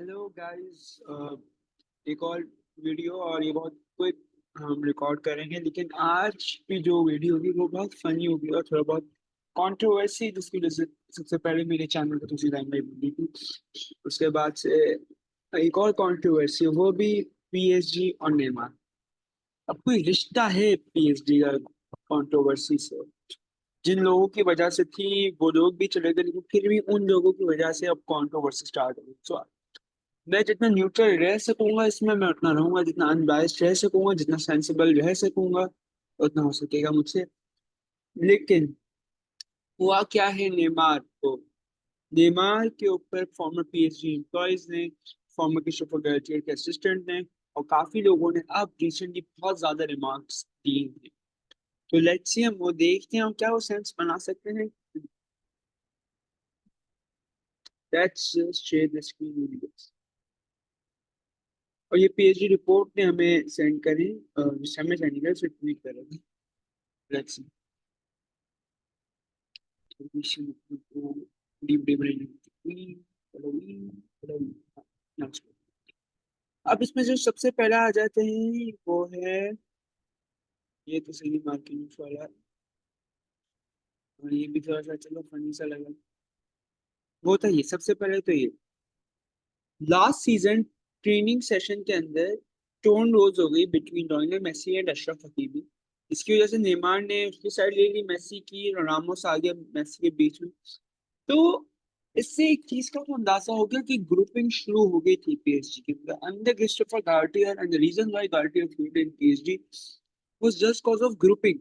Hello guys. एक और video और ये बहुत क्विक हम रिकॉर्ड करेंगे, लेकिन आज की जो वीडियो होगी वो बहुत फनी होगी और थोड़ा बहुत कंट्रोवर्सी, जिसकी वजह से सबसे पहले मेरे चैनल पर दूसरी लाइन में वीडियो थी। उसके बाद से एक और कंट्रोवर्सी, वो भी पीएसजी और नेमार। अब कोई रिश्ता है पीएसजी का कंट्रोवर्सी से? जिन लोगों की वजह से थी वो लोग भी चले गए, लेकिन फिर भी उन लोगों की वजह से अब कंट्रोवर्सी स्टार्ट हो गई। So, मैं जितना न्यूट्रल रह सकूंगा इसमें मैं उतना रहूंगा, जितना अनबायस्ड रह सकूंगा, जितना सेंसिबल रह सकूंगा उतना हो सकेगा मुझसे। लेकिन हुआ क्या है नेमार को? नेमार के ऊपर फॉर्मर पीएसजी एम्प्लॉयज ने, फॉर्मर क्रिस्टोफर गैलटियर के असिस्टेंट ने और काफी लोगों ने अब रिसेंटली बहुत ज्यादा रिमार्क्स दिए हैं। तो लेट्स सी, हम वो देखते हैं हम क्या वो सेंस बना सकते हैं। Let's just share the screen with you. और ये पीएचडी रिपोर्ट ने हमें सेंड करी, हमें सेंड करी, ट्वीट करेंगे। Let's see. अब इसमें जो सबसे पहला आ जाते हैं वो है, ये तो सही मार्केटिंग वाला, और ये भी थोड़ा सा चलो फनी सा लगा। वो था ये, सबसे पहले तो ये लास्ट सीजन ट्रेनिंग सेशन के अंदर टोन रोज हो गई between Lionel Messi and Achraf Hakimi. इसकी वजह से नेमार ने उसकी साइड ले ली मेसी की, रामोस आ गया मेसी के बीच में। तो इससे एक चीज का तो अंदाजा हो गया कि ग्रुपिंग शुरू हो गई थी पीएसजी के अंदर under Christophe Galtier, and the reason why Galtier played in PSG was just cause of grouping.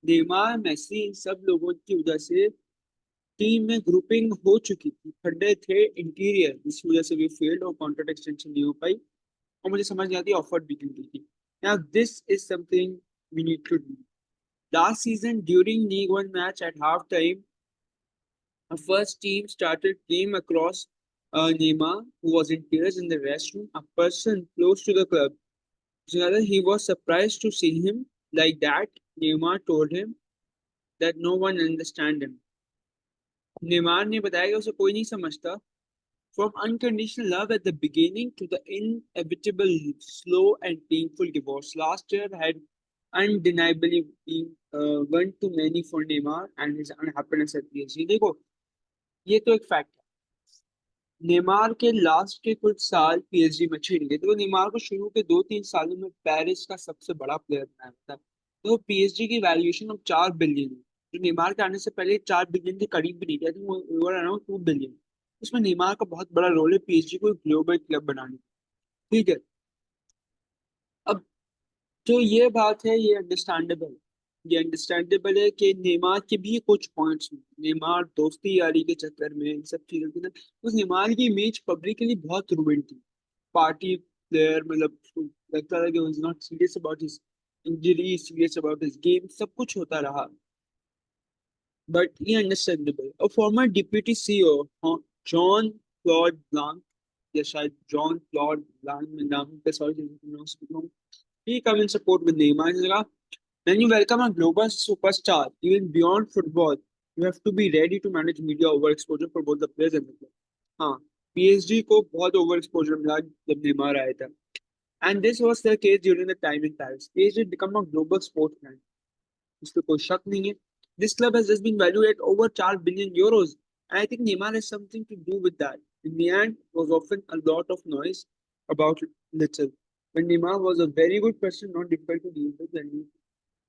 Neymar Messi इन सब लोगों की वजह से टीम में ग्रुपिंग हो चुकी थी, खड्डे थे इंटीरियर, इस वजह से भी फेल्ड और कॉन्ट्रैक्ट एक्सटेंशन नहीं हो पाई। और मुझे समझ नहीं आती ऑफर भी क्यों की थी। Now this is something we need to do. Last season during league one match at half time, our first team started came across Neymar, who was in tears in the restroom. A person close to the club, so he was surprised to see him like that. Neymar told him that no one understand him. Neymar ने बताया कि उसे कोई नहीं समझता. From unconditional love at the beginning to the inevitable slow and painful divorce, last year had undeniably been one too many for Neymar and his unhappiness at PSG. देखो, ये तो एक फैक्ट है। नेमार के लास्ट के कुछ साल PSG में छिड़ गए, तो नेमार को शुरू के 2-3 सालों में पेरिस का सबसे बड़ा प्लेयर बनाया था। तो पीएसजी की वैल्यूएशन अब 4 बिलियन है, जो नेमार के आने से पहले 4 बिलियन के करीब भी नहीं था, तो वो अराउंड 2 बिलियन। उसमें नेमार का बहुत बड़ा रोल है पीएसजी को ग्लोबल क्लब बनाने। ठीक है। अब जो ये बात है ये अंडरस्टैंडेबल है। ये अंडरस्टैंडेबल है कि नेमार के भी कुछ पॉइंट्स हैं। नेमार दोस्ती यारी के चक्कर में इन सब चीजों के ना, उस नेमार की इमेज पब्लिकली बहुत रुइंड थी। पार्टी प्लेयर, मतलब उसको लगता था कि वो is not serious about his injury, serious about his game, सब कुछ होता रहा। बट ये अंडरस्टैंडेबल। और former deputy CEO Jean Claude Blanc, या शायद जॉन क्लॉड ब्लांक में नाम पे sorry, he come in support with Neymar. He's like, when you welcome a global superstar, even beyond football, you have to be ready to manage media overexposure for both the players and the club. हाँ, PSG को बहुत over exposure मिला जब Neymar आया था, and this was the case during the time in Paris. PSG become a global sports brand, इसमें कोई शक नहीं है। This club has just been valued at over 4 billion euros, and I think Neymar has something to do with that. In the end was often a lot of noise about little. When Neymar was a very good person, not difficult to deal with, and he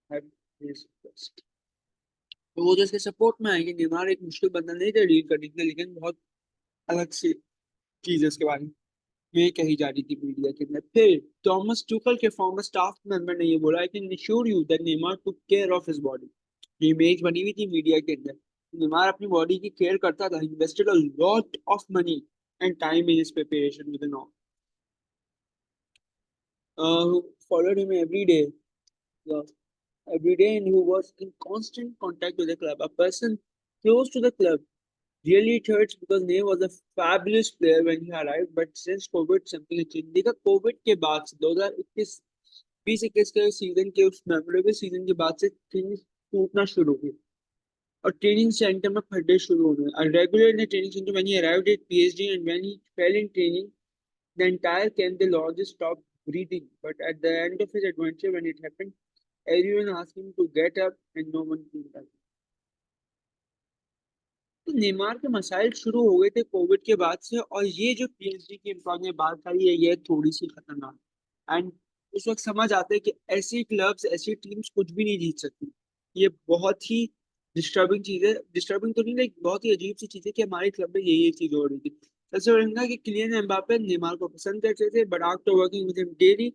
had his best. तो वो जो इसके support में आएंगे, Neymar एक मुश्किल बंदा नहीं था डील करने के लिए, लेकिन बहुत अलग सी चीज है उसके बारे में कही जा रही थी मीडिया के अंदर। फिर थॉमस टुकल के फॉर्मर स्टाफ मेंबर ने ये बोला, I can assure you that Neymar took care of his body. ये इमेज बनी हुई थी मीडिया के अंदर, नेमार अपनी बॉडी की केयर करता था, invested a lot of money and time in his preparation with an who followed him uh, every day, and who was in constant contact with the club. A person close to the club really it hurts because Ney was a fabulous player when he arrived, but since COVID something has changed. देखा Covid के बाद से 2021 2021 के season के उस memorable season के बाद से थिंग्स टूटना शुरू हुई और ट्रेनिंग सेंटर में खड्डे शुरू हो गए। A regular in the training center when he arrived at PSG and when he fell in training, The entire camp, the Lord just stopped breathing. But at the end of his adventure, when it happened, everyone asked him to get up, and no one came back. तो Neymar के मसाइल शुरू हो गए थे Covid के बाद से, और ये जो पीएसजी की इम्पोर्ट ने बात करी है, ये थोड़ी सी खतरनाक। एंड उस वक्त समझ आता है कि ऐसी क्लब्स, ऐसी टीम्स कुछ भी नहीं जीत सकती। ये बहुत ही डिस्टर्बिंग चीज है। डिस्टर्बिंग तो नहीं, लाइक बहुत ही अजीब सी चीज है कि हमारे क्लब में ये चीज हो रही थी। सबसे बड़ा कि किलियन एम्बापे नेमार को पसंद करते थे, but after working with him daily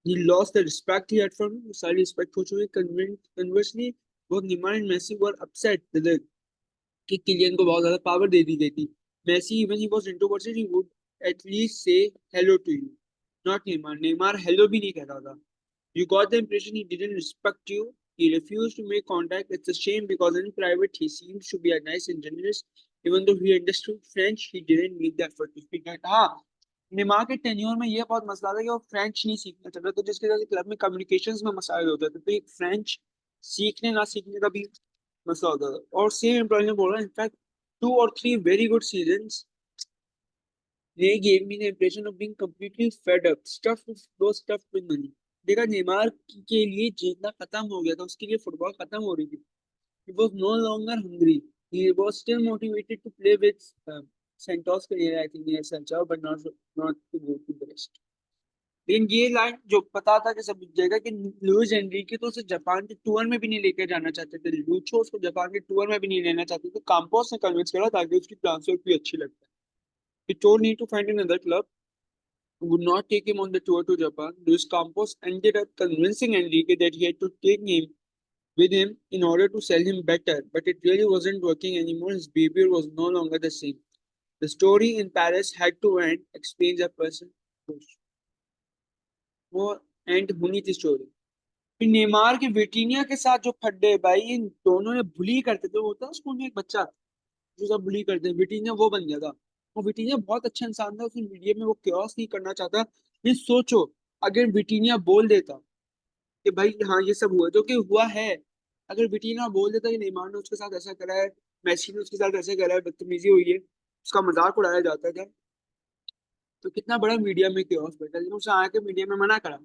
he lost the respect he had from him. सारी रिस्पेक्ट हो चुकी। Conversely both Neymar and Messi were upset with it कि किलियन को बहुत ज्यादा पावर दे दी गई थी। Messi even he was introverted, he would at least say hello to you, not Neymar. Neymar hello भी नहीं कहता था। You got the impression he didn't respect you. He refused to make contact. It's a shame because in private he seems to be a nice and generous. Even though he understood French, he didn't make the effort to speak it. हाँ, निमा के tenure में ये बहुत मसला था कि वो French नहीं सीखना चाहता, तो जिसके वजह से क्लब में कम्युनिकेशंस में मसाइल होते थे। तो ये फ्रेंच सीखने ना सीखने का भी मसला होता था। और सेम एम्प्लॉय ने बोला, in fact 2 or 3 very good seasons they gave me the impression of being completely fed up, stuffed with those stuffed with money. देखा, नेमार के लिए जीतना खत्म हो गया था, उसके लिए फुटबॉल खत्म हो रही थी। He was no longer hungry. He was still motivated to play with Santos career, I think, near Sancho, but not to go to the rest. लेकिन ये लाइन जो पता था कि सब जगह कि लुइस एनरिके तो उसे जापान के टूर में भी नहीं लेकर जाना चाहते थे, लूचो उसको जापान के टूर में भी नहीं लेना चाहते थे। काम्पोस ने कन्विंस करा ताकि उसकी ट्रांसफर भी अच्छी लगती है। He told me to find another club who would not take him on the tour to Japan. Luis Campos ended up convincing Enrique that he had to take him with him in order to sell him better, but it really wasn't working anymore. His behavior was no longer the same. The story in Paris had to end, explains a person. वो and होनी थी story. फिर Neymar के विटीनिया के साथ जो फड्डे भाई, इन दोनों ने बुली करते थे। वो होता है स्कूल में एक बच्चा जो सब बुली करते हैं, विटीनिया वो बन गया था। वो विटीनिया बहुत अच्छा इंसान था, उसने मीडिया में वो क्योस नहीं करना चाहता। ये सोचो, अगर विटीनिया बोल देता कि भाई हाँ ये सब हुआ, जो कि हुआ है, अगर विटीनिया बोल देता कि नेमार ने उसके साथ ऐसा करा है, मेसी ने उसके साथ ऐसा करा है, बदतमीजी हुई है, उसका मजाक उड़ाया जाता था, तो कितना बड़ा मीडिया में क्योस बैठा। लेकिन उसे आके मीडिया में मना करा।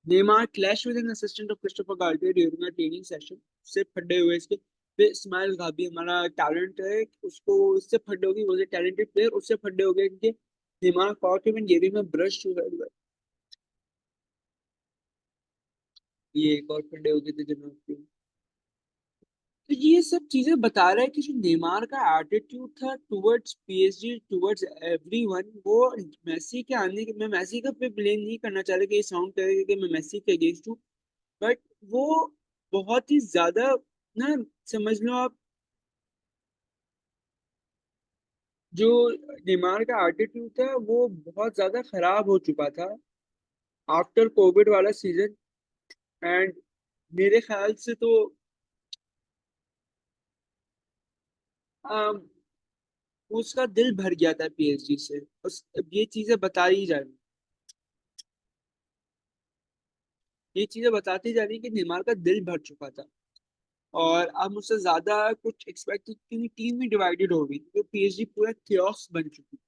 Neymar clashed with an assistant of Christopher Galtier during a training session. उससे फड्डे हुए इसके। फिर इस्माइल गाबी हमारा टैलेंट है, उसको उससे फड्डे हो गए, वो टैलेंटेड प्लेयर, उससे फड्डे हो गए इनके। Neymar caught him and gave him a brush to the head. ये एक और फड्डे हो गए थे जनाब के। तो ये सब चीजें बता रहा है कि जो नेमार का एटीट्यूड था टुवर्ड्स पीएसजी, टुवर्ड्स एवरीवन, वो मेसी के आने के, मैं मेसी का पे ब्लेम नहीं करना चाह रहा कि ये साउंड करेगा कि मैं मेसी के अगेंस्ट हूँ, बट वो बहुत ही ज्यादा ना, समझ लो आप, जो नेमार का एटीट्यूड था वो बहुत ज्यादा खराब हो चुका था आफ्टर कोविड वाला सीजन। एंड मेरे ख्याल से तो अम, उसका दिल भर गया था पीएसजी से। उस ये चीजें बता ही जा रही, ये चीजें बताती जा रही कि नेमार का दिल भर चुका था, और अब मुझसे ज्यादा कुछ एक्सपेक्ट, क्योंकि टीम ही डिवाइडेड हो गई, तो पीएसजी पूरा chaos बन चुकी।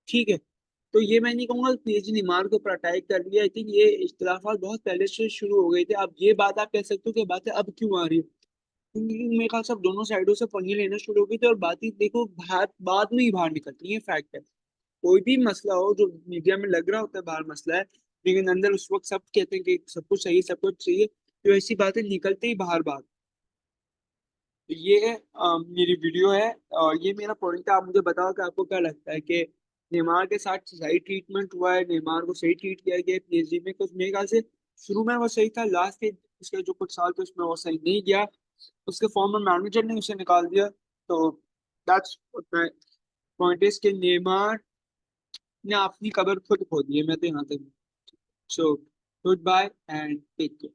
ठीक है, तो ये मैं नहीं कहूंगा पीएसजी नेमार को ऊपर अटैक कर लिया। आई थिंक ये इख्तिलाफात बहुत पहले से शुरू हो गए थे। अब ये बात आप कह सकते हो कि बातें अब क्यों आ रही है, क्योंकि मेरे ख्याल से अब दोनों साइडों से पंगे लेना शुरू हो गई थे, और बातें देखो बात बाद में ही बाहर निकलती है, फैक्ट है। कोई भी मसला हो जो मीडिया में लग रहा होता है बाहर मसला है, लेकिन अंदर उस वक्त सब कहते हैं कि सब कुछ सही है, सब कुछ सही है, तो ऐसी बातें निकलते ही बाहर बात। तो ये है मेरी वीडियो है, और ये मेरा पॉइंट है। आप मुझे बताओ कि आपको क्या लगता है कि नेमार के साथ सही ट्रीटमेंट हुआ है, नेमार को सही ट्रीट किया गया पीएसजी में? कुछ मेरे ख्याल से शुरू में वो सही था, लास्ट के उसके जो कुछ साल थे उसमें वो सही नहीं गया, उसके फॉर्मर मैनेजर ने उसे निकाल दिया। तो दैट्स माय पॉइंट इज कि नेमार ने अपनी कबर खुद खो दी है, मैं तो यहाँ तक। So good bye and take care.